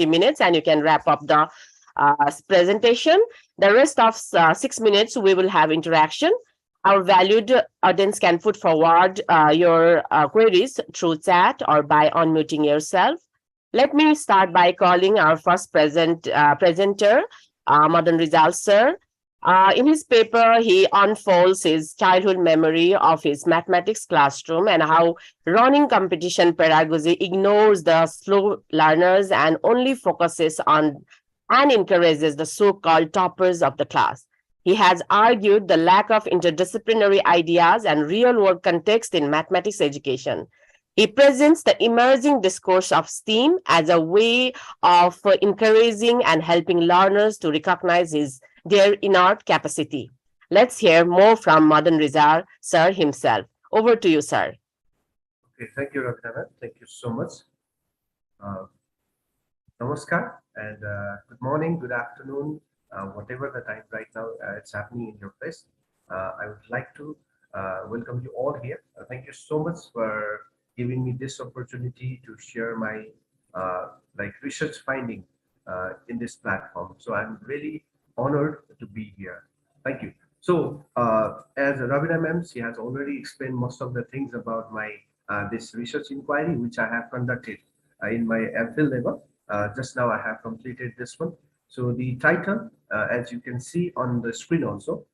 minutes, and you can wrap up the presentation. The rest of 6 minutes, we will have interaction. Our valued audience can put forward your queries through chat or by unmuting yourself. Let me start by calling our first presenter, Madan Rizal sir. In his paper, he unfolds his childhood memory of his mathematics classroom and how running competition pedagogy ignores the slow learners and only focuses on and encourages the so-called toppers of the class. He has argued the lack of interdisciplinary ideas and real-world context in mathematics education. He presents the emerging discourse of STEAM as a way of encouraging and helping learners to recognize their innate capacity. Let's hear more from Madan Rizal, sir himself. Over to you, sir. Okay, thank you, Ravina. Thank you so much. Namaskar and good morning, good afternoon, whatever the time right now it's happening in your place. I would like to welcome you all here. Thank you so much for giving me this opportunity to share my research finding in this platform. So I'm really honored to be here. Thank you. So as Ravina ma'am, she has already explained most of the things about my this research inquiry, which I have conducted in my MPhil level. Just now I have completed this one. So the title, as you can see on the screen also,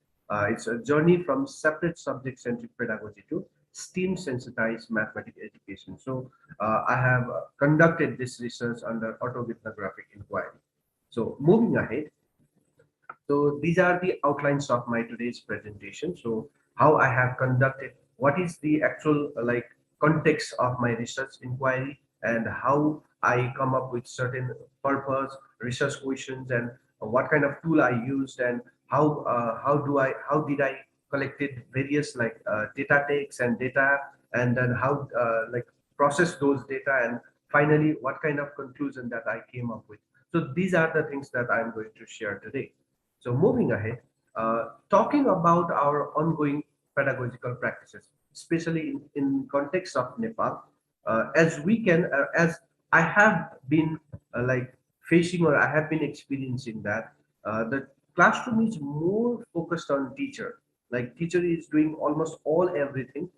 it's a journey from separate subject-centric pedagogy to STEAM sensitized mathematics education. So I have conducted this research under autoethnographic inquiry. So moving ahead, so these are the outlines of my today's presentation. So how I have conducted, what is the actual context of my research inquiry, and how I come up with certain purpose research questions, and what kind of tool I used, and how did I collected various data takes and data, and then how process those data, and finally what kind of conclusion that I came up with. So these are the things that I'm going to share today. So moving ahead, talking about our ongoing pedagogical practices, especially in context of Nepal, as I have been facing, or I have been experiencing that the classroom is more focused on teacher. Like teacher is doing almost all everything,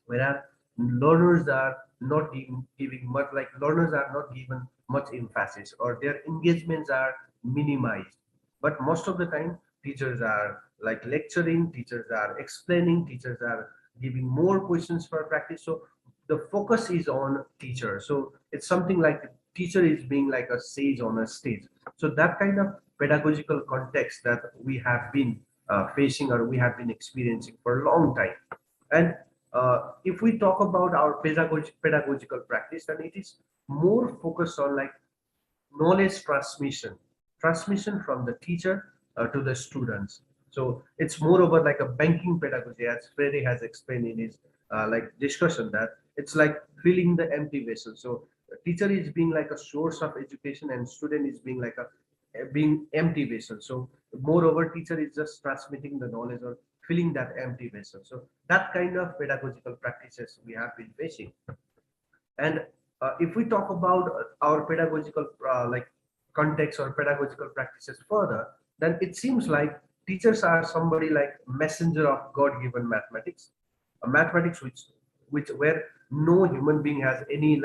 whereas learners are not giving much, like learners are not given much emphasis, or their engagements are minimized. But most of the time teachers are lecturing, teachers are explaining, teachers are giving more questions for practice. So the focus is on teacher. So it's something like the teacher is being like a sage on a stage. So that kind of pedagogical context that we have been facing, or we have been experiencing for a long time. And if we talk about our pedagogical practice, then it is more focused on knowledge transmission from the teacher to the students. So it's moreover like a banking pedagogy, as Freire has explained in his discussion, that it's like filling the empty vessel. So the teacher is being like a source of education, and student is being like a being empty vessel. So moreover, teacher is just transmitting the knowledge or filling that empty vessel. So that kind of pedagogical practices we have been facing. And if we talk about our pedagogical context or pedagogical practices further, then it seems like teachers are somebody like messenger of God-given mathematics, a mathematics which where no human being has any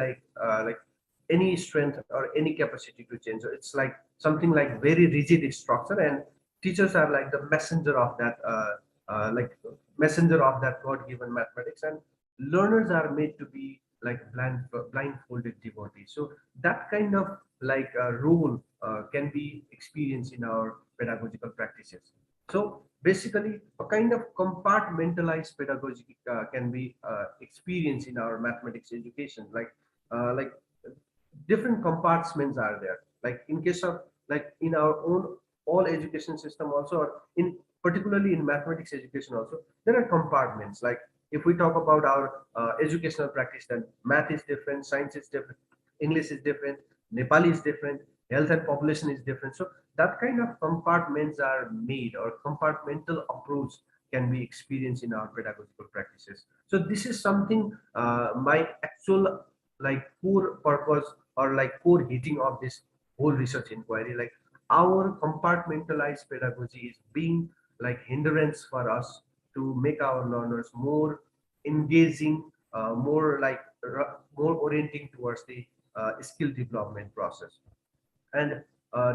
any strength or any capacity to change. So it's like something like very rigid structure, and teachers are like the messenger of that messenger of that God-given mathematics, and learners are made to be like blindfolded devotees. So that kind of role can be experienced in our pedagogical practices. So basically a kind of compartmentalized pedagogy can be experienced in our mathematics education. Like different compartments are there, like in case of like in our own all education system also, or in particularly in mathematics education also, there are compartments. Like if we talk about our educational practice, then math is different, science is different, English is different, Nepali is different, health and population is different. So that kind of compartments are made, or compartmental approach can be experienced in our pedagogical practices. So this is something my actual core purpose, or core hitting of this whole research inquiry, like our compartmentalized pedagogy is being like hindrance for us to make our learners more engaging, more orienting towards the skill development process. And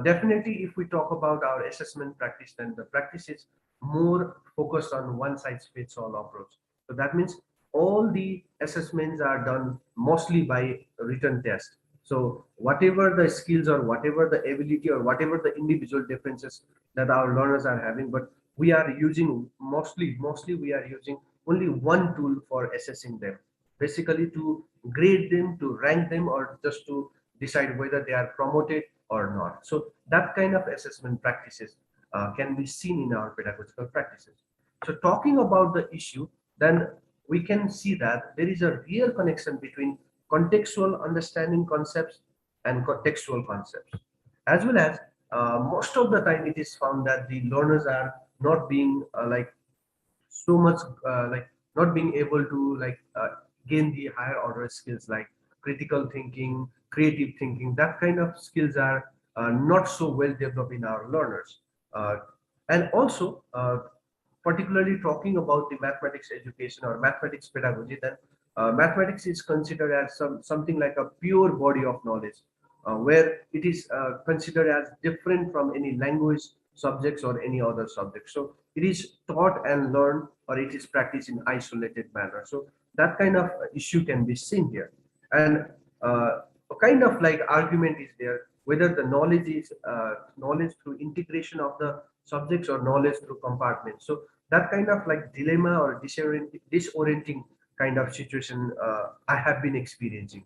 definitely, if we talk about our assessment practice, then the practice is more focused on one size fits all approach. So that means all the assessments are done mostly by written test. So whatever the skills or whatever the ability or whatever the individual differences that our learners are having, but we are using mostly we are using only one tool for assessing them, basically to grade them, to rank them, or just to decide whether they are promoted or not. So that kind of assessment practices can be seen in our pedagogical practices. So talking about the issue, then we can see that there is a real connection between contextual understanding concepts and contextual concepts, as well as most of the time it is found that the learners are not being so much not being able to gain the higher order skills like critical thinking, creative thinking. That kind of skills are not so well developed in our learners. uh, and also particularly talking about the mathematics education or mathematics pedagogy, then mathematics is considered as something like a pure body of knowledge, where it is considered as different from any language subjects or any other subject. So it is taught and learned, or it is practiced in isolated manner. So that kind of issue can be seen here. And a kind of like argument is there whether the knowledge is knowledge through integration of the subjects or knowledge through compartments. So that kind of like dilemma or disorienting kind of situation I have been experiencing.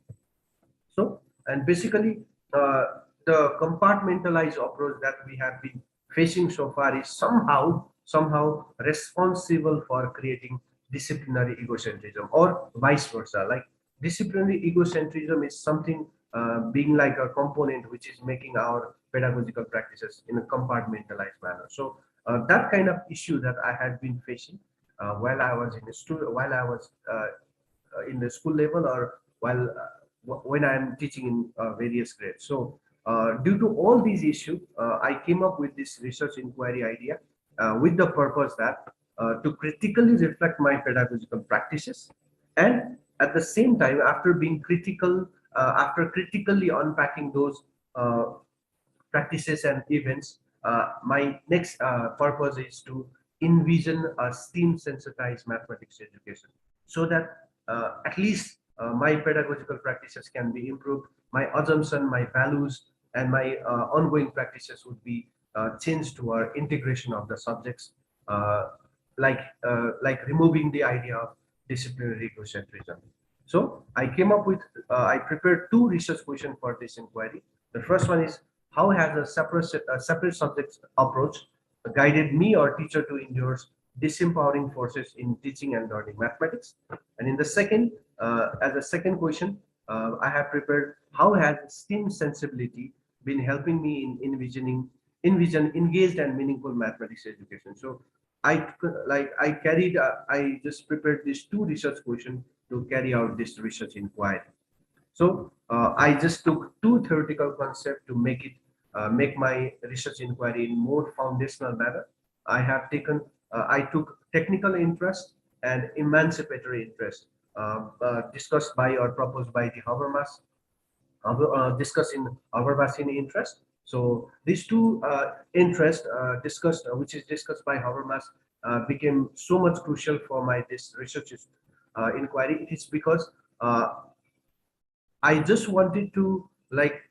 So, and basically, uh, the compartmentalized approach that we have been facing so far is somehow responsible for creating disciplinary egocentrism, or vice versa. Like disciplinary egocentrism is something being like a component which is making our pedagogical practices in a compartmentalized manner. So that kind of issue that I had been facing while I was in the while I was in the school level, or while when I'm teaching in various grades. So due to all these issues, I came up with this research inquiry idea with the purpose that to critically reflect my pedagogical practices, and at the same time, after being critical, after critically unpacking those uh, practices and events, my next purpose is to envision a STEAM sensitized mathematics education, so that at least my pedagogical practices can be improved, my assumption, my values, and my ongoing practices would be changed to our integration of the subjects, uh, like removing the idea of disciplinary egocentrism. So I came up with, I prepared two research questions for this inquiry. The first one is, how has a separate subjects approach guided me or teacher to endure disempowering forces in teaching and learning mathematics? And in the second, as a second question, I have prepared, how has STEAM sensibility been helping me in envision engaged and meaningful mathematics education? So I just prepared these two research questions to carry out this research inquiry. So I just took two theoretical concepts to make my research inquiry in more foundational manner. I took technical interest and emancipatory interest, discussed by or proposed by the Habermas, discussed in Habermasian interest. So these two interests which is discussed by Habermas, became so much crucial for my this research inquiry. It is because I just wanted to like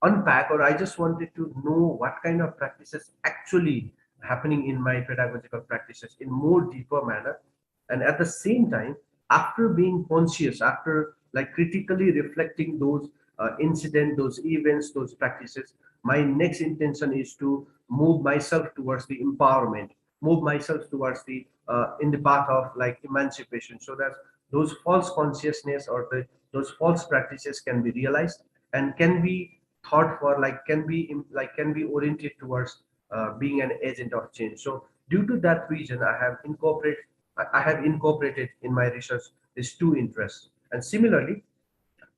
unpack, or I just wanted to know what kind of practices actually happening in my pedagogical practices in more deeper manner. And at the same time, after being conscious, after like critically reflecting those those events, those practices, my next intention is to move myself towards the empowerment, move myself towards the in the path of like emancipation, so that those false consciousness or those false practices can be realized and can be thought for, like can be oriented towards being an agent of change. So due to that reason, I have incorporated in my research these two interests. And similarly,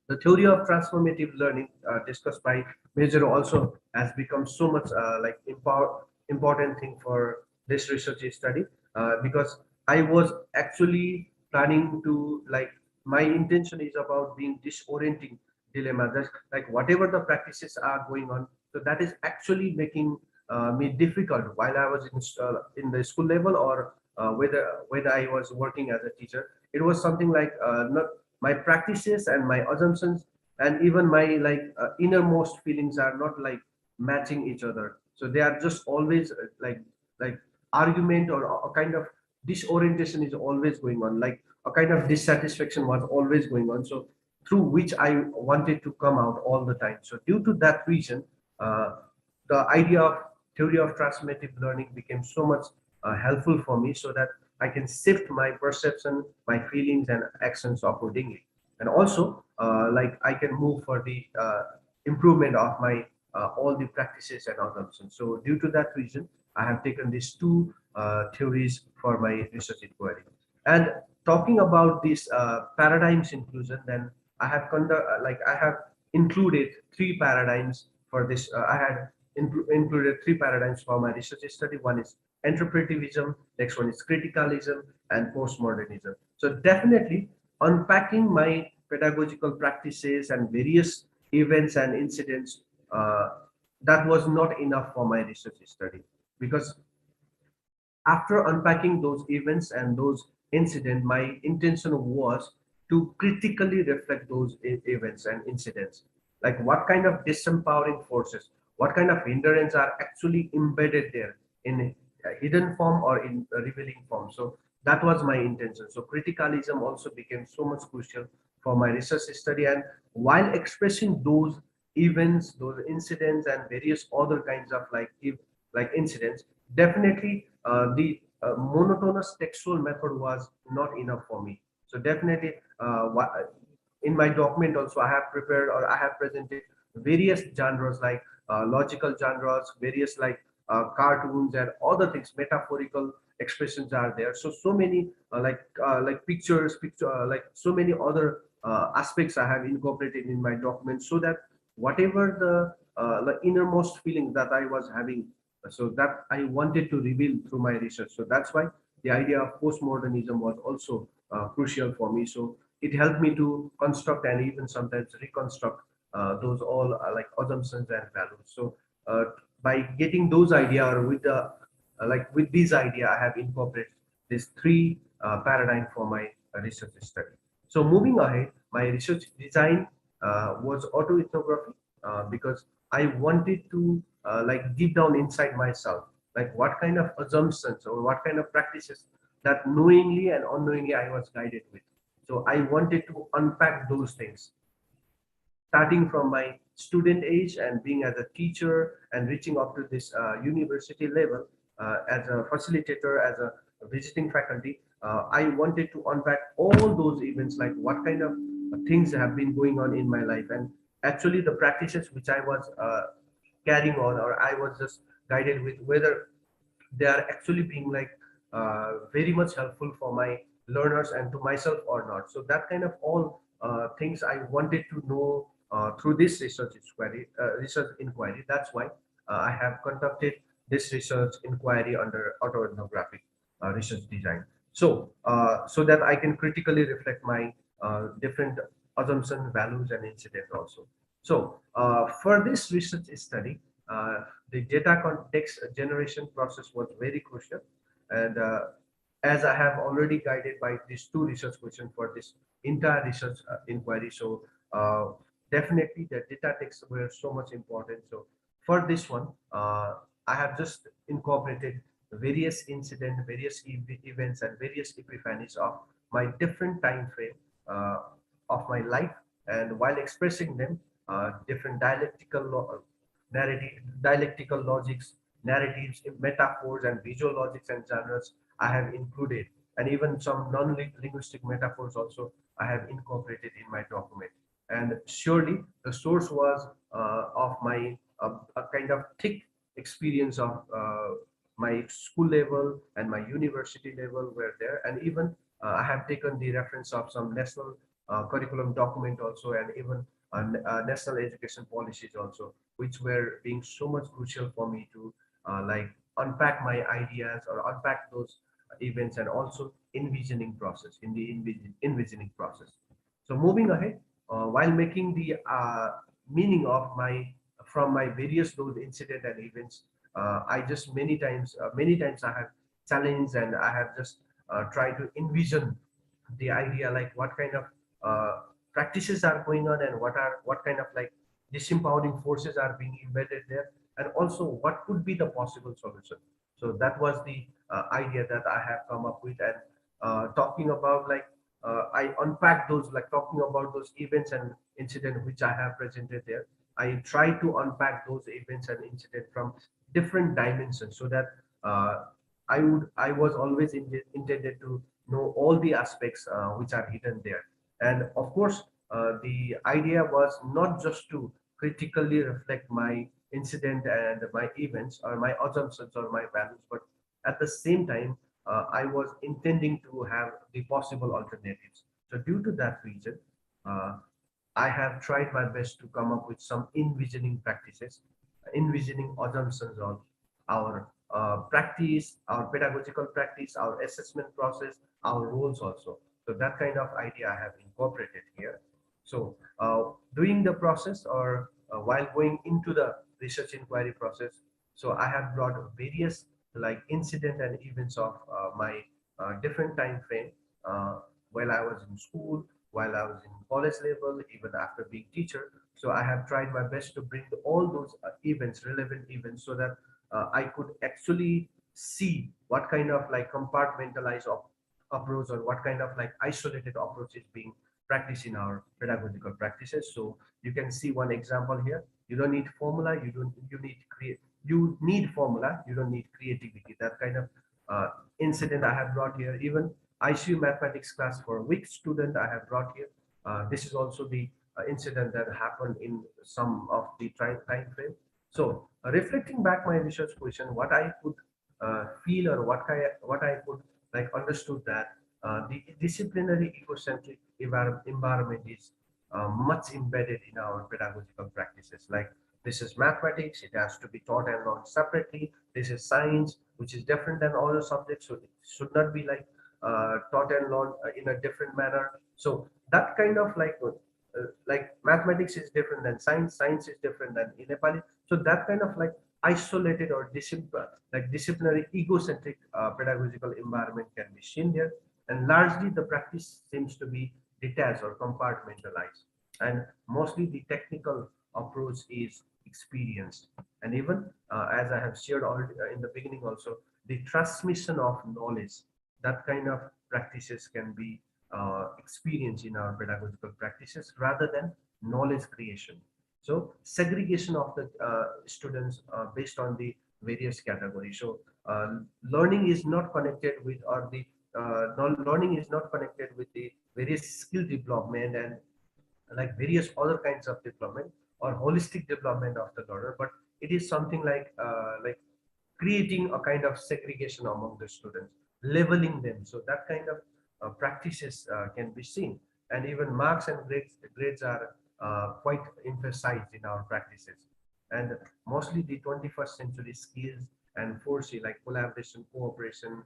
The theory of transformative learning discussed by Major also has become so much important thing for this research study, because I was actually planning to like, my intention is about being disorienting dilemma, just like whatever the practices are going on, so that is actually making me difficult while I was in the school level, or whether I was working as a teacher. It was something like not my practices and my assumptions and even my innermost feelings are not like matching each other, so they are just always like argument, or a kind of disorientation is always going on, like a kind of dissatisfaction was always going on, so through which I wanted to come out all the time. So due to that reason, uh, the idea of theory of transformative learning became so much helpful for me, so that I can shift my perception, my feelings and actions accordingly. And also like I can move for the improvement of my all the practices and assumptions. So due to that reason, I have taken these two theories for my research inquiry. And talking about this paradigms inclusion, then I have included three paradigms for this. I had included three paradigms for my research study. One is interpretivism, next one is criticalism, and postmodernism. So definitely unpacking my pedagogical practices and various events and incidents, uh, that was not enough for my research study, because after unpacking those events and those incidents, my intention was to critically reflect those events and incidents. Like what kind of disempowering forces, what kind of hindrance are actually embedded there in a hidden form or in a revealing form. So that was my intention. So criticalism also became so much crucial for my research study. And while expressing those events, those incidents, and various other kinds of like incidents, definitely the monotonous textual method was not enough for me. So definitely in my document also I have prepared or I have presented various genres like logical genres, various cartoons and other things, metaphorical expressions are there. So so many like picture like so many other aspects I have incorporated in my document, so that whatever the innermost feeling that I was having, so that I wanted to reveal through my research. So that's why the idea of postmodernism was also crucial for me. So it helped me to construct and even sometimes reconstruct those all like assumptions and values. So by getting those idea, or with the with this idea, I have incorporated these three paradigm for my research study. So moving ahead, my research design was autoethnography, because I wanted to deep down inside myself, like what kind of assumptions or what kind of practices that knowingly and unknowingly I was guided with. So I wanted to unpack those things, starting from my student age and being as a teacher and reaching up to this university level as a facilitator, as a visiting faculty. I wanted to unpack all those events, like what kind of things have been going on in my life, and actually the practices which I was carrying on, or I was just guided with, whether they are actually being very much helpful for my learners and to myself or not. So that kind of all things I wanted to know through this research inquiry. That's why I have conducted this research inquiry under autoethnographic research design. So so that I can critically reflect my different assumption, values, and incidents also. So for this research study, the data context generation process was very crucial. And as I have already guided by these two research questions for this entire research inquiry, so uh, definitely the data texts were so much important. So for this one, I have just incorporated various incidents, various events, and various epiphanies of my different time frame of my life, and while expressing them, different dialectical logics, narratives, metaphors, and visual logics and genres I have included, and even some non-linguistic metaphors also I have incorporated in my document. And surely the source was of my a kind of thick experience of my school level and my university level were there, and even I have taken the reference of some national curriculum document also, and even national education policies also, which were being so much crucial for me to like unpack my ideas or unpack those events, and also envisioning process in the envisioning process. So moving ahead, while making the meaning of my from my various those incident and events, I just many times I have challenged, and I have just tried to envision the idea, like what kind of practices are going on, and what kind of like disempowering forces are being embedded there, and also what could be the possible solution. So that was the idea that I have come up with, and talking about like I unpack those, like talking about those events and incident which I have presented there. I try to unpack those events and incident from different dimensions, so that uh, I was always intended to know all the aspects which are hidden there. And of course, the idea was not just to critically reflect my incident and my events or my assumptions or my values, but at the same time, I was intending to have the possible alternatives. So due to that reason, uh, I have tried my best to come up with some envisioning practices, envisioning assumptions on our practice, our pedagogical practice, our assessment process, our roles also. So that kind of idea I have incorporated here. So doing the process, or while going into the research inquiry process, so I have brought various like incident and events of my different time frame, uh, while I was in school, while I was in college level, even after being teacher. So I have tried my best to bring all those events, relevant events, so that I could actually see what kind of like compartmentalized approach, or what kind of like isolated approach is being practiced in our pedagogical practices. So you can see one example here. You don't need formula. You need create. You need formula. You don't need creativity. That kind of incident I have brought here. Even ICU mathematics class for weak student I have brought here. This is also the incident that happened in some of the time frame. So reflecting back my research question, what I could feel, or what I could like understood that the disciplinary ecocentric environment is much embedded in our pedagogical practices. Like this is mathematics, it has to be taught and learned separately. This is science, which is different than other subjects, so it should not be like taught and learned in a different manner. So that kind of like mathematics is different than science, science is different than in Nepali. So that kind of like isolated or like disciplinary egocentric pedagogical environment can be seen there, and largely the practice seems to be detached or compartmentalized, and mostly the technical approach is experienced. And even as I have shared already in the beginning also, the transmission of knowledge, that kind of practices can be experienced in our pedagogical practices rather than knowledge creation. So segregation of the students based on the various categories. So learning is not connected with, or the learning is not connected with the various skill development and like various other kinds of development or holistic development of the learner, but it is something like creating a kind of segregation among the students, leveling them. So that kind of practices can be seen, and even marks and grades are quite emphasized in our practices. And mostly the 21st century skills and 4C, like collaboration, cooperation,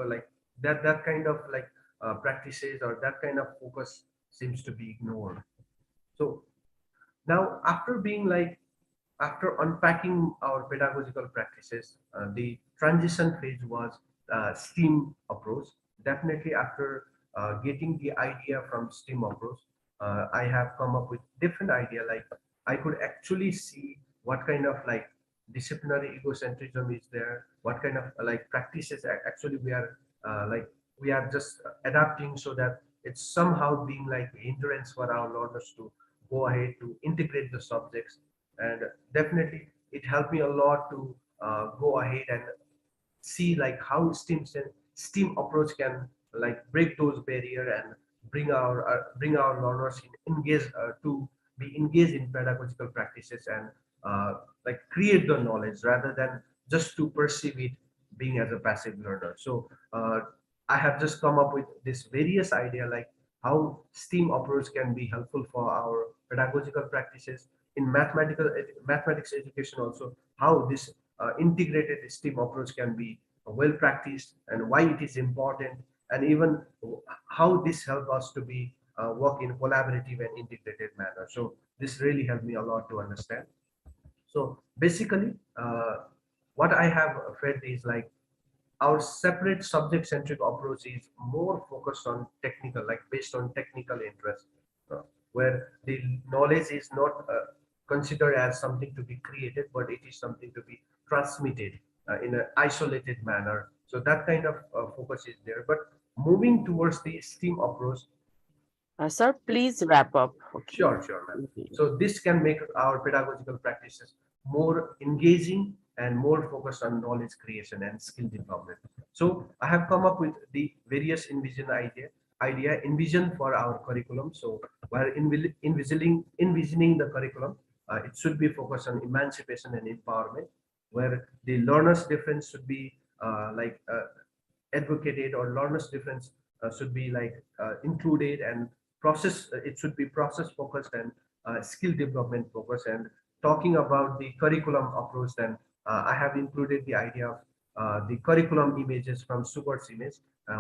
like that kind of like practices, or that kind of focus seems to be ignored. So now, after being like, after unpacking our pedagogical practices, the transition phase was STEAM approach. Definitely, after getting the idea from STEAM approach, I have come up with different idea. Like I could actually see what kind of like disciplinary egocentrism is there, what kind of like practices actually like we are just adapting, so that it's somehow being like hindrance for our learners to go ahead to integrate the subjects. And definitely it helped me a lot to go ahead and see like how STEAM approach can like break those barrier and bring our learners in, engage to be engaged in pedagogical practices, and like create the knowledge rather than just to perceive it being as a passive learner. So I have just come up with this various idea, like how STEAM approach can be helpful for our pedagogical practices in mathematics education also, how this integrated STEAM approach can be well practiced and why it is important, and even how this help us to be work in collaborative and integrated manner. So this really helped me a lot to understand. So basically, what I have felt is like our separate subject centric approach is more focused on technical, like based on technical interest, uh, where the knowledge is not considered as something to be created, but it is something to be transmitted in an isolated manner. So that kind of focus is there. But moving towards the STEAM approach, Sir, please wrap up. Okay. sure, ma'am. Mhm. So this can make our pedagogical practices more engaging and more focused on knowledge creation and skill development. So I have come up with the various envision for our curriculum. So while envisioning the curriculum, it should be focused on emancipation and empowerment, where the learner's difference should be advocated, or learners difference should be included, and process it should be process focused and skill development focused. And talking about the curriculum approach, then I have included the idea of the curriculum images from Subert's image,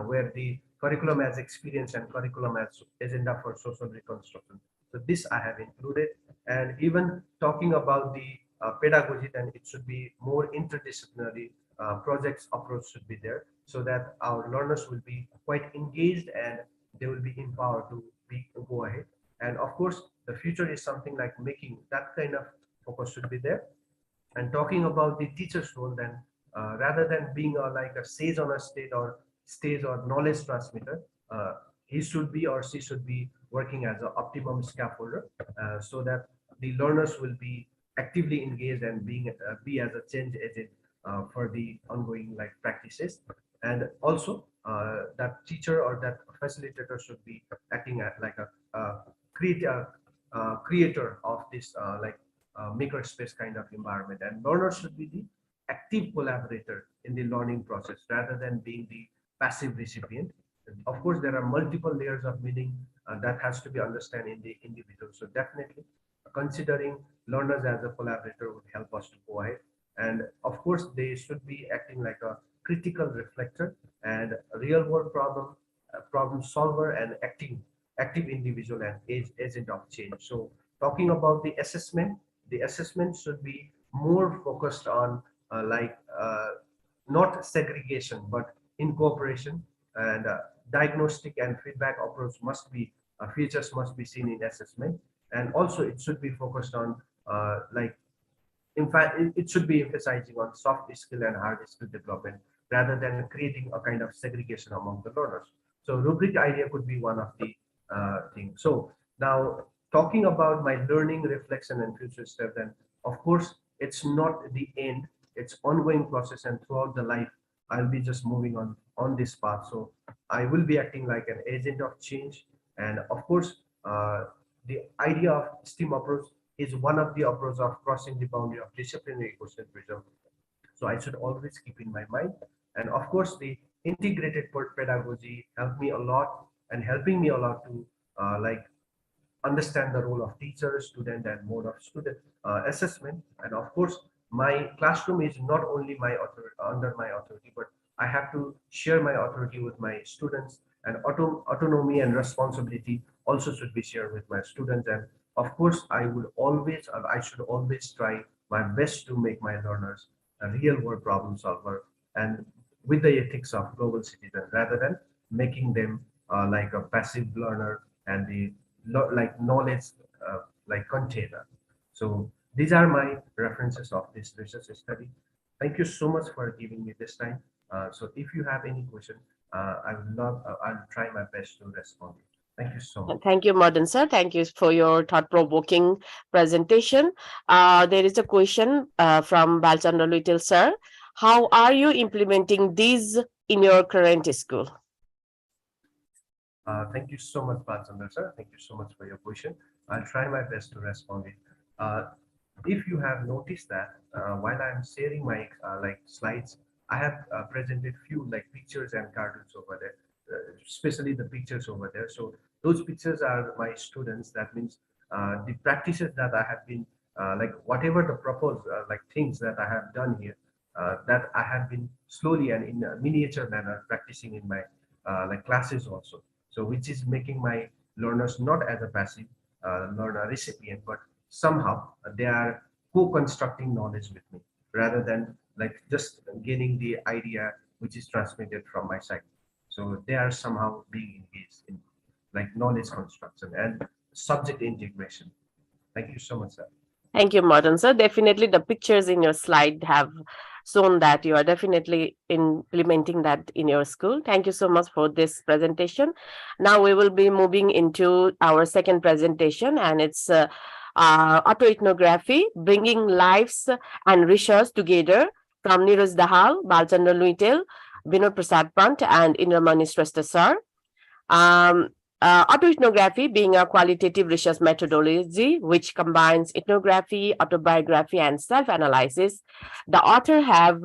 where the curriculum as experience and curriculum as agenda for social reconstruction. So this I have included. And even talking about the pedagogy, then it should be more interdisciplinary projects approach should be there, so that our learners will be quite engaged and they will be empowered to go ahead. And of course, the future is something like making that kind of focus should be there. And talking about the teacher's role, then rather than being like a sage on a stage or knowledge transmitter, he should be or she should be working as an optimum scaffolder, so that the learners will be actively engaged and be as a change agent for the ongoing like practices. And also that teacher or that facilitator should be acting at like a creator creator of this maker space kind of environment, and learners should be the active collaborator in the learning process rather than being the passive recipient. Of course, there are multiple layers of meaning that has to be understood in the individual. So definitely considering learners as a collaborator would help us to go ahead. And of course, they should be acting like a critical reflector and a real world problem solver, and active individual and agent of change. So talking about the assessment should be more focused on not segregation but incorporation, and diagnostic and feedback approach must be features must be seen in assessment. And also it should be focused on in fact it should be emphasizing on soft skill and hard skill development rather than creating a kind of segregation among the learners. So rubric idea could be one of the things. So now talking about my learning reflection and future step, then of course it's not the end, it's ongoing process, and throughout the life I'll be just moving on this path. So I will be acting like an agent of change. And of course the idea of STEAM approach is one of the approach of crossing the boundary of disciplinary egocentrism. So I should always keep in my mind. And of course, the integrated pedagogy helped me a lot and helping me a lot to understand the role of teacher, student, and mode of student assessment. And of course, my classroom is not only my under my authority, but I have to share my authority with my students, and autonomy and responsibility also should be shared with my students. And of course, I should always try my best to make my learners a real world problem solver and with the ethics of global citizen, rather than making them like a passive learner and the knowledge container. So these are my references of this research study. Thank you so much for giving me this time. So if you have any question, I'll try my best to respond. Thank you so much. Thank you, Madan sir. Thank you for your thought-provoking presentation. There is a question from Balchandra Little sir. How are you implementing these in your current school? Thank you so much, Balchandra sir. Thank you so much for your question. I'll try my best to respond it. If you have noticed that while I'm sharing my slides, I have presented few like pictures and cartoons over there, especially the pictures over there. So Those pictures are my students. That means the practices that I have been like whatever the proposed like things that I have done here, that I have been slowly and in a miniature manner practicing in my like classes also. So which is making my learners not as a passive learner recipient, but somehow they are co-constructing knowledge with me rather than like just gaining the idea which is transmitted from my side. So they are somehow being engaged in like knowledge construction and subject integration. Thank you so much, sir. Thank you, Martin. Sir, definitely the pictures in your slide have shown that you are definitely implementing that in your school. Thank you so much for this presentation. Now we will be moving into our second presentation, and it's autoethnography, bringing lives and research together, from Neeraj Dahal, Balchandra Luitel, Vinod Prasad Pant, and Indramani Shrestha sir. Um, Autoethnography being a qualitative research methodology which combines ethnography, autobiography, and self-analysis, the author have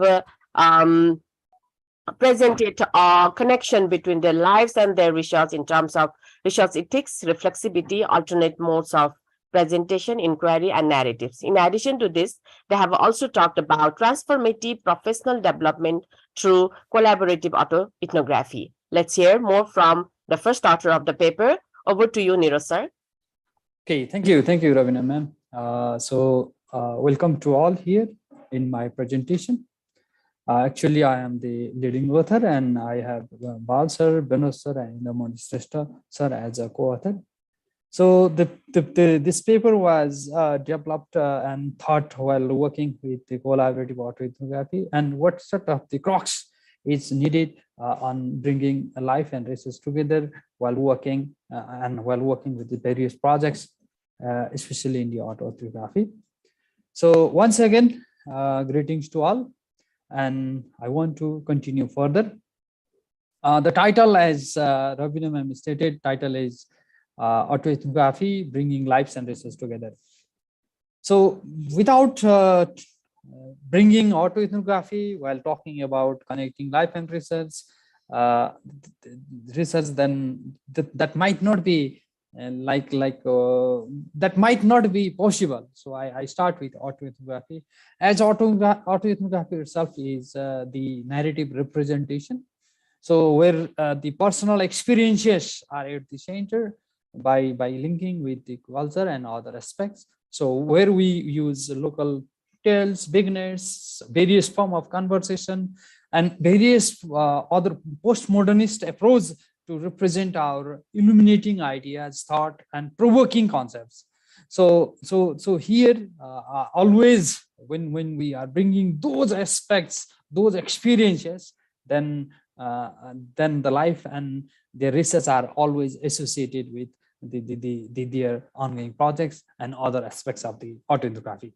presented a connection between their lives and their research in terms of research ethics, reflexivity, alternate modes of presentation, inquiry, and narratives. In addition to this, they have also talked about transformative professional development through collaborative autoethnography. Let's hear more from the first author of the paper. Over to you, Neeraj sir. Okay, thank you, Ravina ma'am. Welcome to all here in my presentation. Actually, I am the leading author, and I have Bal sir, Vinod sir, and Indramani Shrestha sir as a co-author. So this paper was developed and thought while working with the collaborative autoethnography, and what sort of the crux is needed on bringing life and research together while working with the various projects, especially in the autoethnography. So once again, greetings to all, and I want to continue further. The title, as Ravina ma'am stated, title is autoethnography, bringing lives and research together. So without bringing autoethnography while talking about connecting life and research, then that might not be that might not be possible. So I start with autoethnography, as autoethnography itself is the narrative representation. So where the personal experiences are at the center by linking with the culture and other aspects. So where we use local tales, beginners, various form of conversation, and various other postmodernist approach to represent our illuminating ideas, thought, and provoking concepts. So here always when we are bringing those aspects, those experiences, then the life and their research are always associated with their ongoing projects and other aspects of the autoethnography.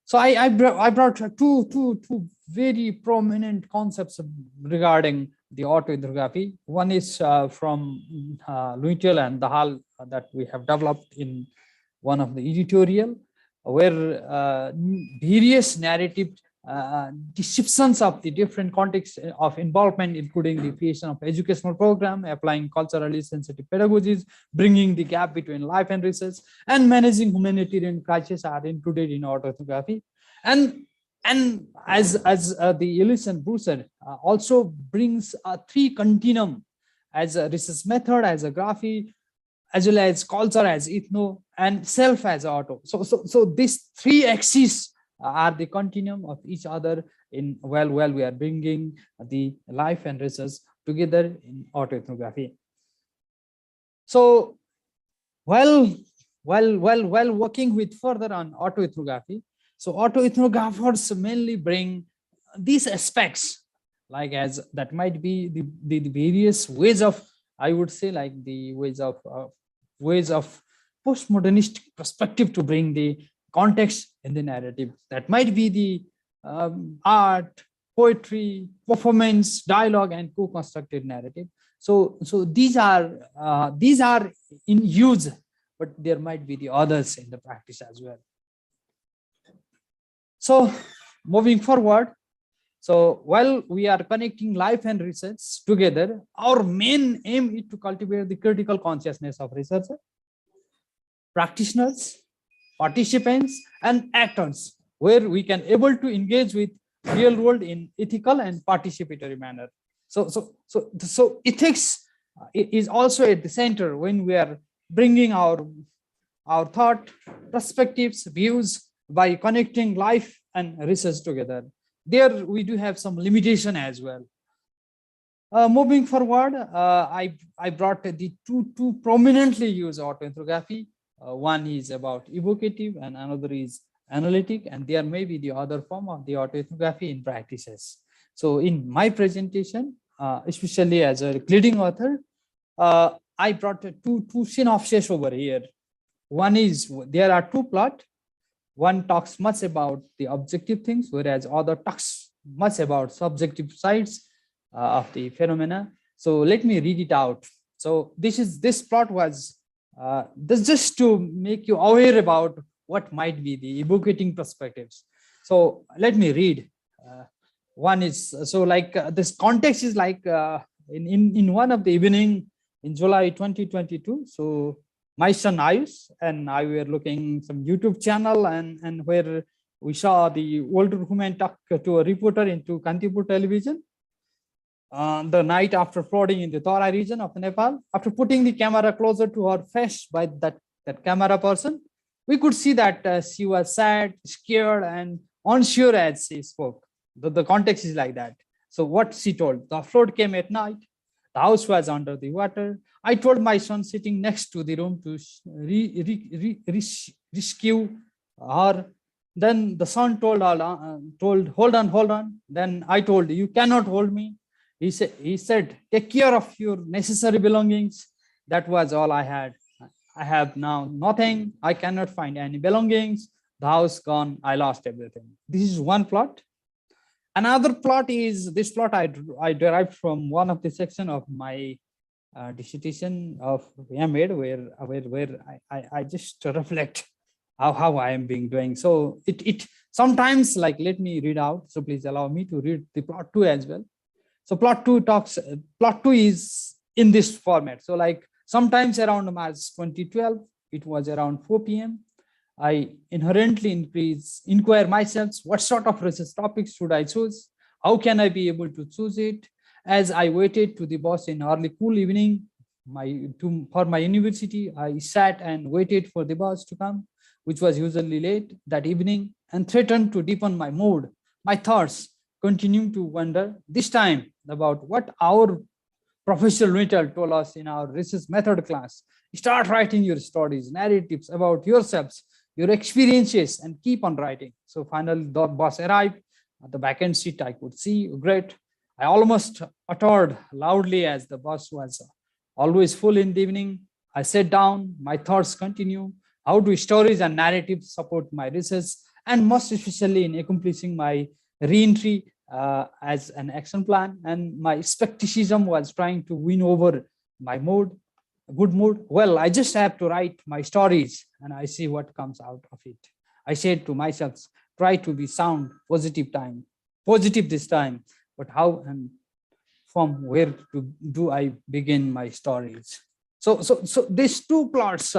So I brought two very prominent concepts regarding the autoethnography. One is from Luitel and Dahal that we have developed in one of the editorial, where various narrative descriptions of the different contexts of involvement, including the creation of educational program, applying culturally sensitive pedagogies, bringing the gap between life and research, and managing humanitarian crises are included in autoethnography. And as the Ellis and Brewster also brings a three continuum as a research method, as a graphy, as well as culture as ethno, and self as auto. So these three axes are the continuum of each other in while we are bringing the life and research together in autoethnography. So while working with further on autoethnography, so autoethnographers mainly bring these aspects, like as that might be the various ways of, I would say, like the ways of postmodernist perspective to bring the context in the narrative. That might be the art, poetry, performance, dialogue, and co-constructed narrative. So these are in use, but there might be the others in the practice as well. So moving forward, So while we are connecting life and research together, our main aim is to cultivate the critical consciousness of researchers, practitioners, participants, and actors, where we can able to engage with real world in ethical and participatory manner. So ethics is also at the center when we are bringing our thought, perspectives, views by connecting life and research together. There we do have some limitation as well. Moving forward, I brought the two prominently used autoethnography. One is about evocative and another is analytic, and there may be the other form of the autoethnography in practices. So in my presentation, especially as a leading author, I brought two synopses over here. One is there are two plots. One talks much about the objective things, whereas other talks much about subjective sides of the phenomena. So let me read it out. So this plot was this just to make you aware about what might be the evocating perspectives. So let me read. One is so like this context is like in one of the evening in July 2022. So my son Ayush and I were looking some YouTube channel and where we saw the older woman talk to a reporter into Kantipur television the night after flooding in the Tara region of Nepal. After putting the camera closer to her face by that camera person, we could see that she was sad, scared, and unsure as she spoke. The context is like that. So what she told, the flood came at night. The house was under the water. I told my son sitting next to the room to rescue her. Then the son told, hold on. Then I told, you cannot hold me. He said, take care of your necessary belongings. That was all I had. I have now nothing. I cannot find any belongings. The house gone. I lost everything. This is one plot. Another plot is this plot I derived from one of the section of my dissertation of made where I just reflect how I am being doing. So it sometimes like let me read out. So please allow me to read the plot 2 as well. So plot 2 is in this format. So like sometimes around March 2012, it was around 4 p.m. I inherently inquire myself, what sort of research topics should I choose? How can I be able to choose it? As I waited to the bus in early cool evening for my university, I sat and waited for the bus to come, which was usually late that evening, and threatened to deepen my mood. My thoughts continued to wander, this time about what our Professor Little told us in our research method class. Start writing your stories, narratives about yourselves, your experiences, and keep on writing. So finally the bus arrived. At the back end seat, I could see, great. I almost uttered loudly as the bus was always full in the evening. I sat down, my thoughts continue. How do stories and narratives support my research, and most especially in accomplishing my re-entry as an action plan? And my skepticism was trying to win over my good mood. Well, I just have to write my stories and I see what comes out of it. I said to myself, try to be sound, positive this time, but how and from where do I begin my stories? So these two plots,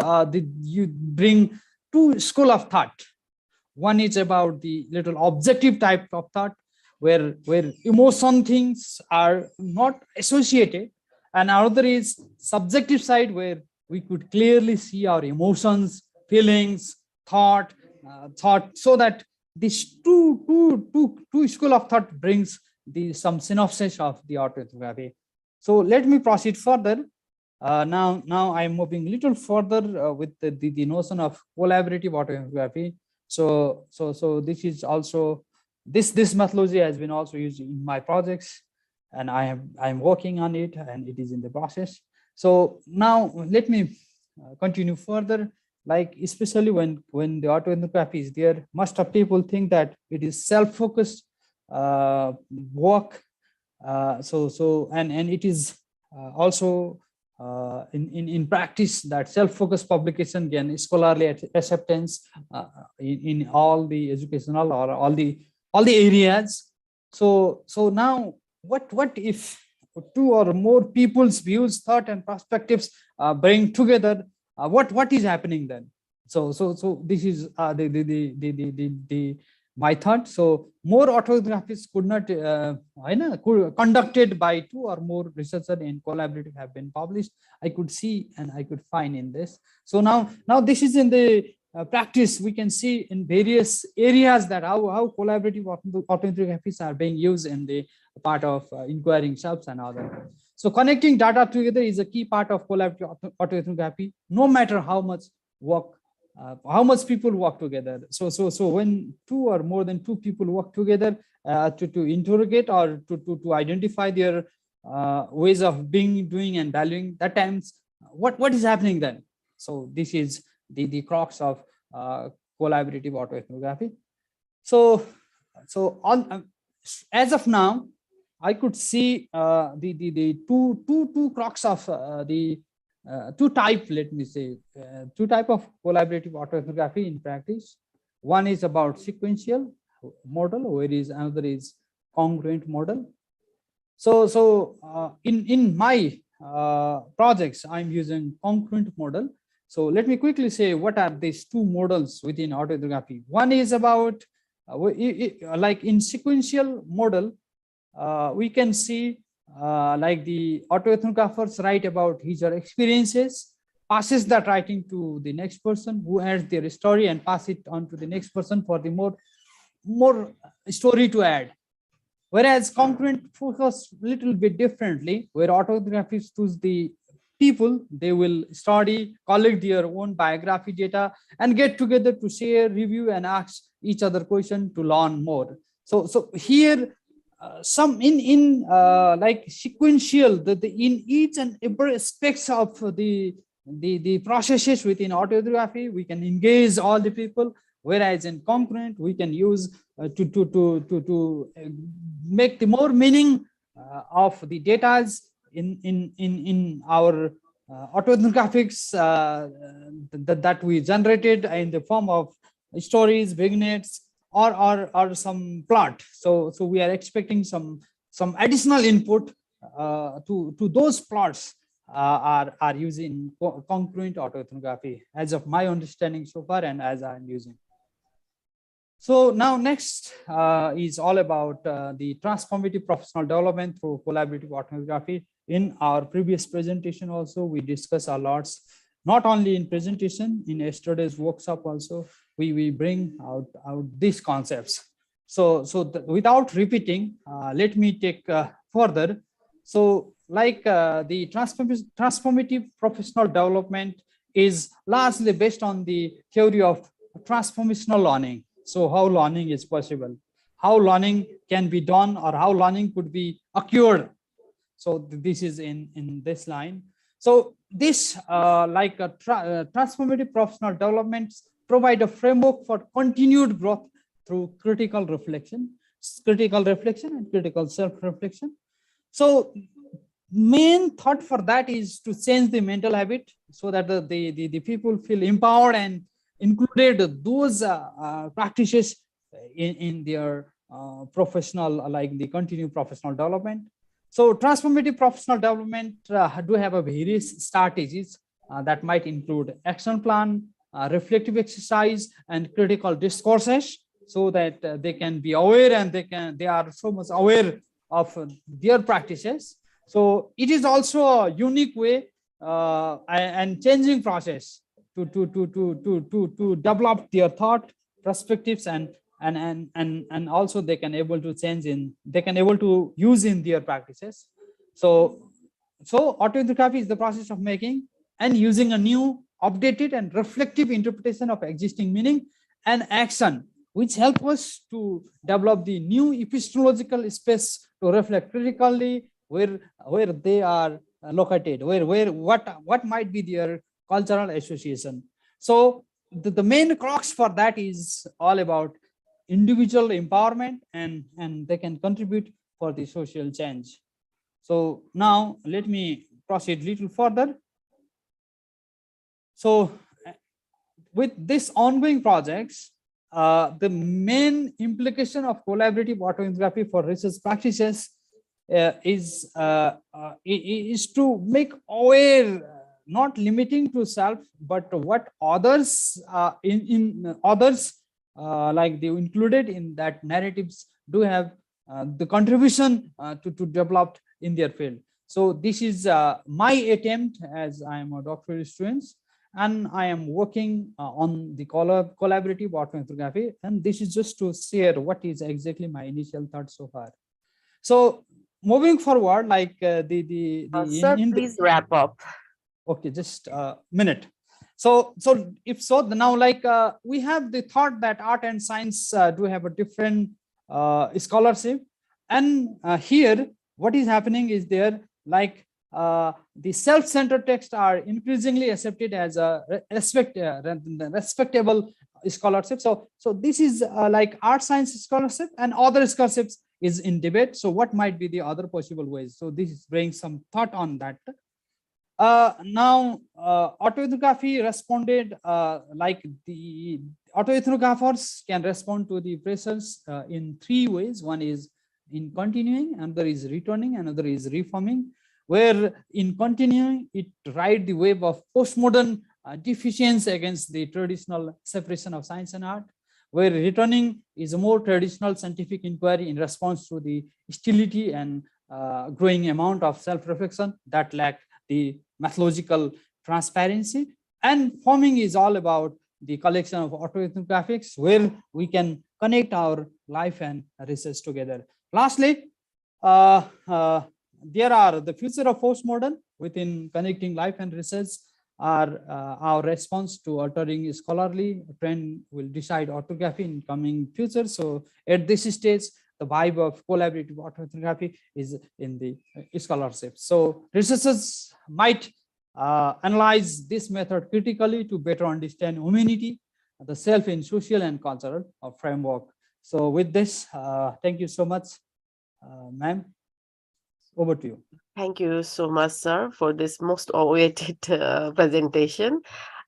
you bring two school of thought. One is about the little objective type of thought, where emotion things are not associated, and another is subjective side, where we could clearly see our emotions, feelings, thought, so that these two school of thought brings some synopsis of the autoethnography. So let me proceed further. Now I'm moving a little further with the notion of collaborative autoethnography. So this is also this methodology has been also used in my projects, and I'm working on it, and it is in the process. So now let me continue further. Like especially when the autoethnography is there, most of people think that it is self-focused work. And it is also in practice that self-focused publication gain scholarly acceptance in all the educational or all the areas. So now what if two or more people's views, thought, and perspectives bring together? What is happening then? So this is the my thought. So more autobiographies could not conducted by two or more researchers in collaborative have been published. I could see and I could find in this. So now this is in the practice. We can see in various areas that how collaborative autobiographies are being used in the part of inquiring selves and other. So connecting data together is a key part of collaborative autoethnography, no matter how much work, how much people work together. So when two or more than two people work together to interrogate or to identify their ways of being, doing, and valuing, that times what is happening then? So this is the crux of collaborative autoethnography. So on as of now, I could see the two crux of the two type, let me say, two type of collaborative autoethnography in practice. One is about sequential model, whereas another is congruent model. So in my projects, I'm using congruent model. So let me quickly say what are these two models within autoethnography. One is about like in sequential model, we can see like the autoethnographers write about his or experiences, passes that writing to the next person who adds their story and pass it on to the next person for the more story to add. Whereas congruent focus little bit differently, where autoethnographists choose the people, they will study, collect their own biography data, and get together to share, review, and ask each other question to learn more. So here, some in like sequential, in each and every aspects of the processes within autoethnography, we can engage all the people. Whereas in congruent, we can use to make the more meaning of the data in our autoethnographics that we generated in the form of stories, vignettes, or some plot. So we are expecting some additional input to those plots are using congruent autoethnography, as of my understanding so far and as I'm using. So now next is all about the transformative professional development through collaborative autoethnography. In our previous presentation also, we discuss a lot, not only in presentation, in yesterday's workshop also, we bring out these concepts. So without repeating, let me take further. So like the transformative professional development is largely based on the theory of transformational learning. So how learning is possible, how learning can be done, or how learning could be occurred. So this is in this line. So this like a transformative professional developments provide a framework for continued growth through critical reflection and critical self-reflection. So main thought for that is to change the mental habit so that the people feel empowered and included those practices in their professional, like the continued professional development. So transformative professional development do have a various strategies that might include action plan, reflective exercise, and critical discourses, so that they can be aware and they are so much aware of their practices. So it is also a unique way and changing process to develop their thought, perspectives, and also they can able to use in their practices. So autoethnography is the process of making and using a new, updated, and reflective interpretation of existing meaning and action, which help us to develop the new epistemological space to reflect critically where they are located, what might be their cultural association. So the main crux for that is all about individual empowerment, and they can contribute for the social change. So now let me proceed a little further. So with this ongoing projects, the main implication of collaborative autoethnography for research practices is to make aware, not limiting to self, but what others in others like they included in that narratives do have the contribution to develop in their field. So this is my attempt, as I am a doctoral student and I am working on the collaborative autoethnography, and this is just to share what is exactly my initial thought so far. So moving forward, like Sir, please wrap up. Okay, just a minute. So if so, now like we have the thought that art and science do have a different scholarship, and here what is happening is there like the self-centered texts are increasingly accepted as a respectable scholarship. So this is like art science scholarship, and other scholarships is in debate. So what might be the other possible ways? So this brings some thought on that. Now autoethnography responded like the autoethnographers can respond to the pressures in three ways. One is in continuing, another is returning, another is reforming. Where in continuing, it ride the wave of postmodern deficiency against the traditional separation of science and art. Where returning is a more traditional scientific inquiry in response to the hostility and growing amount of self-reflection that lack the methodological transparency. And forming is all about the collection of autoethnographics where we can connect our life and research together. Lastly, there are the future of postmodern within connecting life and research are our response to altering scholarly trend will decide autoethnography in coming future. So at this stage, the vibe of collaborative autoethnography is in the scholarship. So researchers might analyze this method critically to better understand humanity, the self in social and cultural framework. So with this, thank you so much, ma'am. Over to you. Thank you so much, sir, for this most awaited presentation.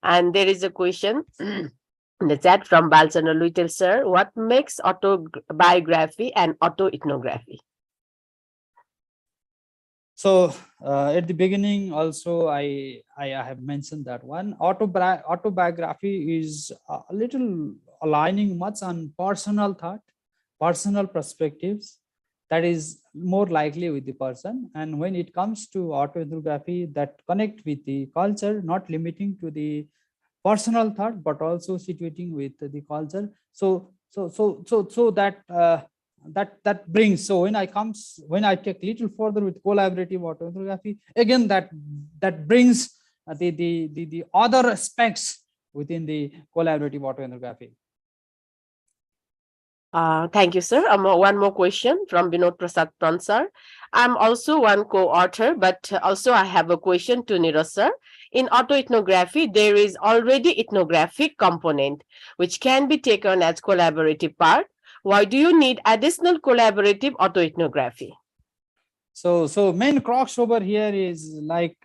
And there is a question in the chat from Balchandra Luitel, sir. What makes autobiography and autoethnography? So at the beginning, also I have mentioned that one autobiography is a little aligning much on personal thought, personal perspectives. That is more likely with the person. And when it comes to autoethnography, that connect with the culture, not limiting to the personal thought, but also situating with the culture. So that brings. So when I take little further with collaborative autoethnography, again that brings the other aspects within the collaborative autoethnography. Thank you, sir. One more question from Vinod Prasad Pransar. I'm also one co-author, but also I have a question to Neeraj sir. In autoethnography, there is already ethnographic component, which can be taken as collaborative part. Why do you need additional collaborative autoethnography? So main crossover here is like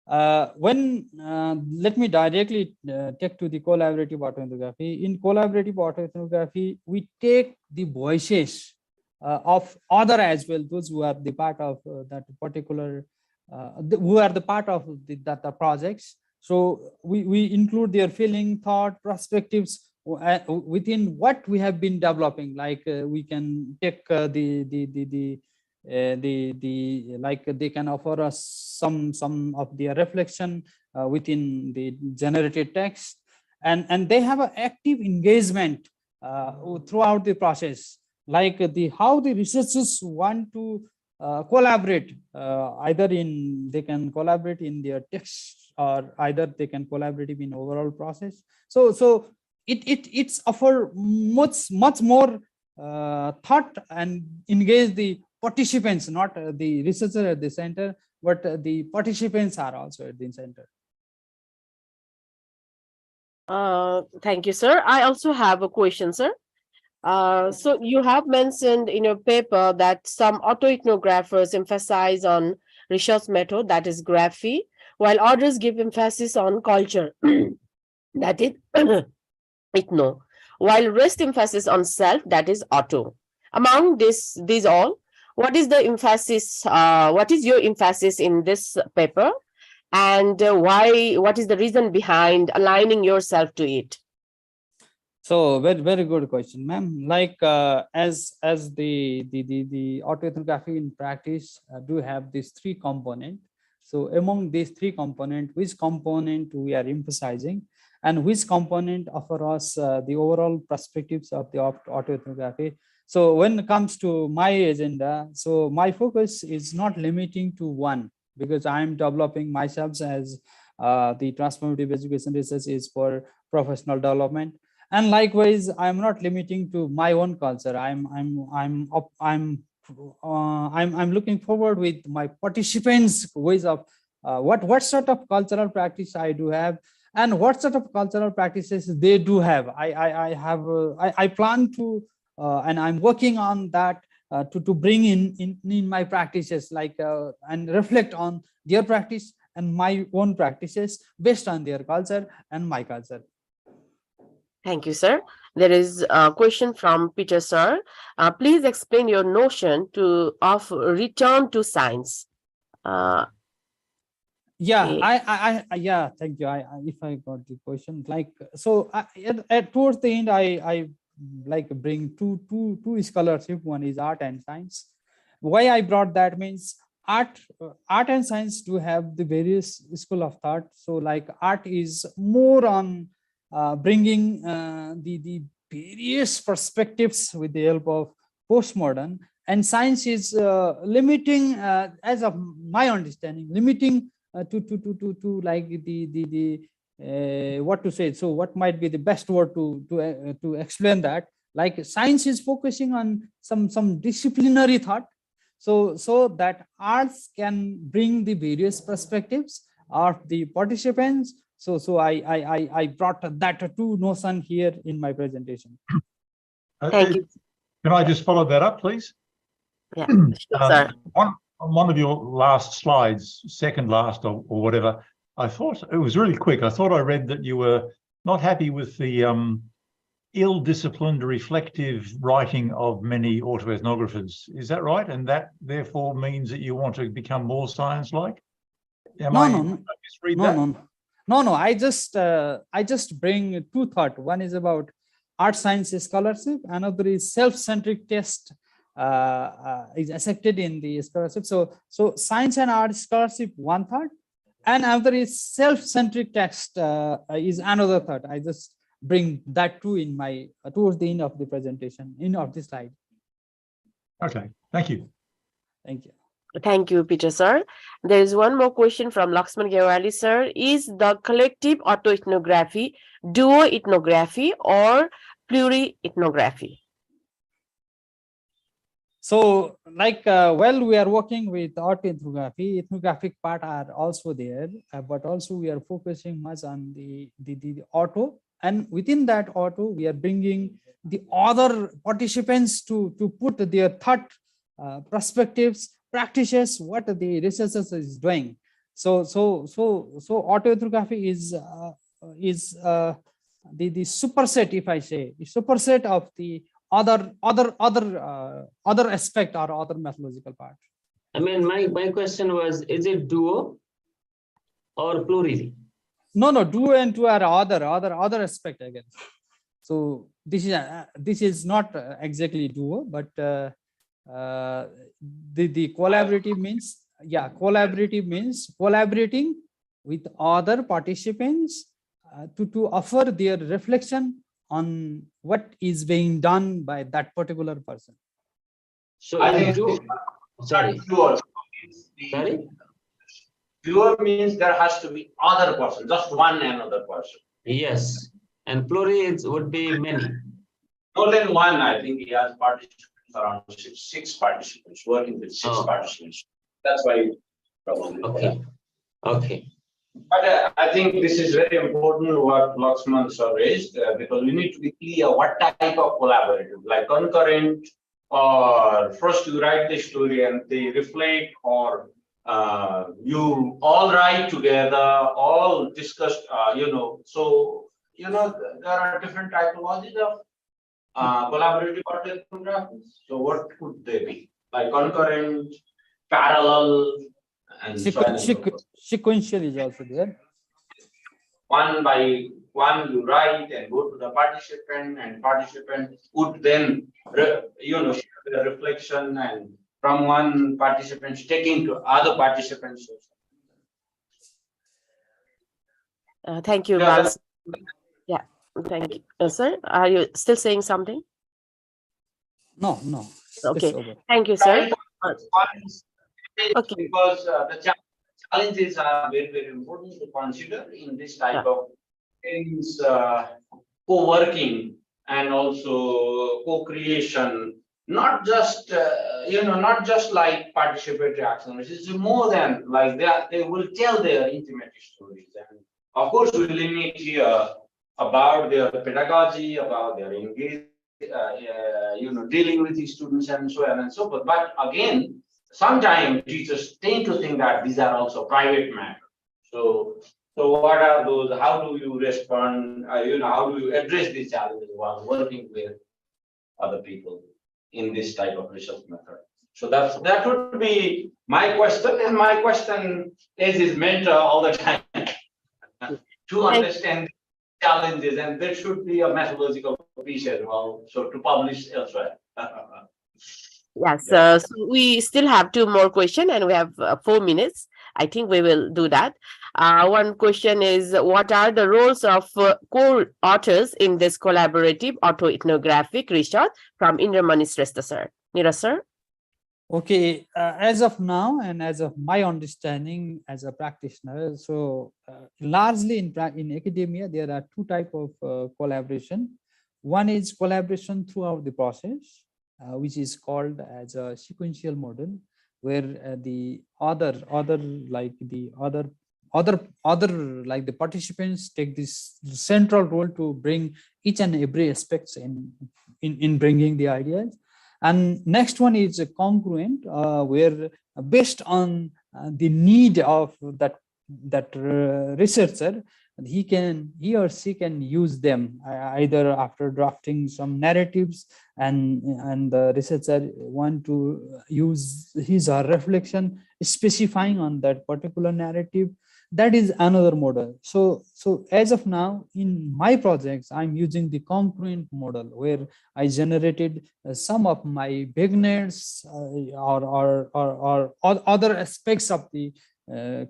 let me directly take to the collaborative autoethnography. In collaborative autoethnography, we take the voices of other as well, those who are the part of that particular, who are the part of the projects. So we include their feeling, thought, perspectives within what we have been developing. Like we can take like they can offer us some of their reflection within the generated text, and they have an active engagement throughout the process, like how the researchers want to collaborate, either they can collaborate in their text, or either they can collaborate in overall process. So it's offer much more thought and engage the participants, not the researcher at the center, but the participants are also at the center. Thank you, sir. I also have a question, sir. So you have mentioned in your paper that some autoethnographers emphasize on research method, that is graphy, while others give emphasis on culture, that is ethno. while rest emphasis on self, that is auto. Among these all, what is the emphasis? What is your emphasis in this paper, and why? What is the reason behind aligning yourself to it? So very good question, ma'am. Like as the autoethnography in practice do have these three component. So among these three component, which component we are emphasizing, and which component offer us the overall perspectives of the autoethnography. So when it comes to my agenda, so my focus is not limiting to one, because I am developing myself as the transformative education research is for professional development. And likewise, I'm not limiting to my own culture. I'm looking forward with my participants ways of what sort of cultural practice I do have, and what sort of cultural practices they do have. I plan to and I'm working on that to bring in my practices, like and reflect on their practice and my own practices based on their culture and my culture. Thank you, sir. There is a question from Peter, sir. Please explain your notion of return to science. Yeah, Okay. yeah, thank you. If I got the question, like, so at towards the end, I like bring two scholarship. One is art and science. Why I brought that means art and science do have the various school of thought. So like art is more on bringing the various perspectives with the help of postmodern, and science is limiting, as of my understanding, limiting to like the what to say. So what might be the best word to explain that? Like science is focusing on some disciplinary thought, so that arts can bring the various perspectives of the participants. So I brought that two notion here in my presentation. Thank you. Can I just follow that up, please? Yeah, sure, sir. On one of your last slides, second last or whatever, I thought it was really quick. I thought I read that you were not happy with the ill-disciplined reflective writing of many autoethnographers. Is that right? And that therefore means that you want to become more science-like? No. I just bring two thoughts. One is about art science scholarship. Another is self-centric test is accepted in the scholarship. So science and art scholarship, one thought, and another is self-centric text is another thought. I just bring that two in my towards the end of the presentation, end of the slide. Okay, thank you. Thank you. Thank you, Peter, sir. There is one more question from Laxman Gewali, sir. Is the collective autoethnography duo-ethnography or pluri-ethnography? So like while we are working with autoethnography, ethnographic part are also there, but also we are focusing much on the auto, and within that auto we are bringing the other participants to put their thought, perspectives, practices, what the researchers is doing. So autoethnography is the superset, if I say, the superset of the other aspect or other methodological part. I mean, my question was, is it duo or plural? No, duo and two are other aspect again. So this is not exactly duo, but the collaborative means, yeah, collaborative means collaborating with other participants to offer their reflection on what is being done by that particular person. So I think sorry. Duo means there has to be other person, just one another person. Yes, and plural would be many. More than one, I think he has participants around six participants, working with six participants. That's why probably. Okay. But I think this is very important what Laxman sir raised, because we need to be clear what type of collaborative, like concurrent, or first you write the story and they reflect, or you all write together, all discuss, so, there are different typologies of collaborative orthoethnographies. So what could they be? Like concurrent, parallel, and so on and so forth. Sequential is also there. One by one you write and go to the participant, and participant would then share the reflection, and from one participant taking to other participants. Thank you, Yeah, Bals. Yeah, thank you. Sir, are you still saying something? No. Okay. It's over. Thank you, sir. Okay. Because the challenges are very, very important to consider in this type of things, co-working and also co-creation. Not just not just like participatory action. It's more than like they will tell their intimate stories, and of course we limit here about their pedagogy, about their engagement, dealing with the students and so on and so forth. But again, sometimes teachers tend to think that these are also private matters. So what are those? How do you respond? How do you address these challenges while working with other people in this type of research method? So that would be my question, and my question is his mentor all the time to understand challenges, and there should be a methodological piece as well, so to publish elsewhere. Yes, so we still have 2 more questions and we have 4 minutes. I think we will do that. One question is, what are the roles of co-authors in this collaborative autoethnographic research from Indramani Shrestha sir? Neeraj sir? Okay, as of now and as of my understanding as a practitioner, so largely in academia, there are 2 types of collaboration. One is collaboration throughout the process, which is called as a sequential model, where the other like the participants take this central role to bring each and every aspects in bringing the ideas. And next one is a congruent, where based on the need of that researcher, he or she can use them either after drafting some narratives, and the researcher want to use his or reflection specifying on that particular narrative. That is another model. So as of now, in my projects, I'm using the congruent model, where I generated some of my beginners or other aspects of the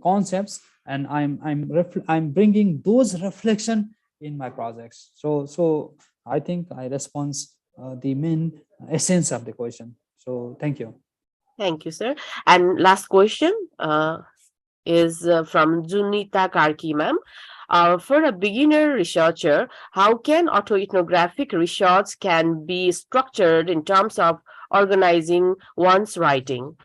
concepts, and I'm bringing those reflection in my projects. So I think I respond the main essence of the question. So thank you. Thank you, sir. And last question is from Junita Karki, ma'am. For a beginner researcher, how can autoethnographic research can be structured in terms of organizing one's writing?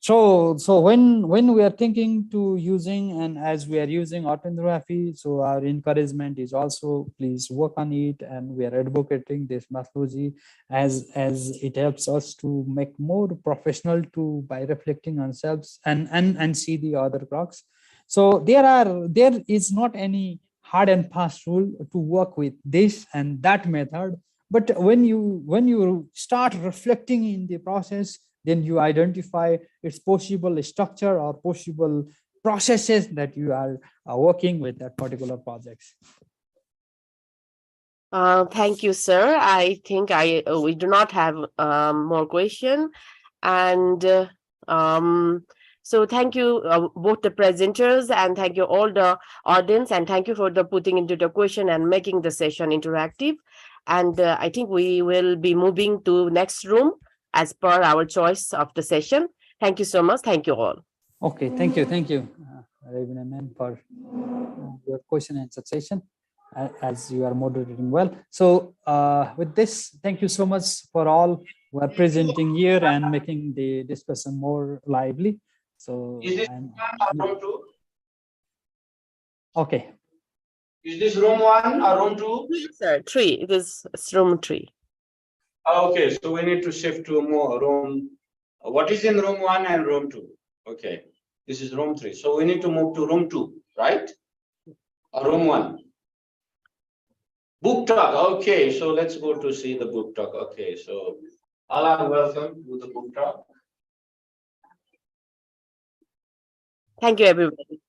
So when we are thinking to using, and as we are using autoethnography, so our encouragement is also please work on it, and we are advocating this methodology as it helps us to make more professional by reflecting on ourselves and see the other crux. So there is not any hard and fast rule to work with this and that method, but when you start reflecting in the process, then you identify its possible structure or possible processes that you are working with that particular projects. Thank you, sir. I think we do not have more question, and so thank you both the presenters, and thank you all the audience, and thank you for the putting into the question and making the session interactive. And I think we will be moving to next room as per our choice of the session. Thank you so much. Thank you all. Okay, thank you, Ravina ma'am, for your question and answer session, as you are moderating well. So with this, thank you so much for all who are presenting here and making the discussion more lively. So is this room 2? Okay. Is this room 1 or room 2? Yes, sir. 3. It's room 3. Okay, so we need to shift to more room. What is in room 1 and room 2? Okay, this is room 3. So we need to move to room 2, right? Or room 1? Book talk. Okay, so let's go to see the book talk. Okay, so Alan, welcome to the book talk. Thank you, everybody.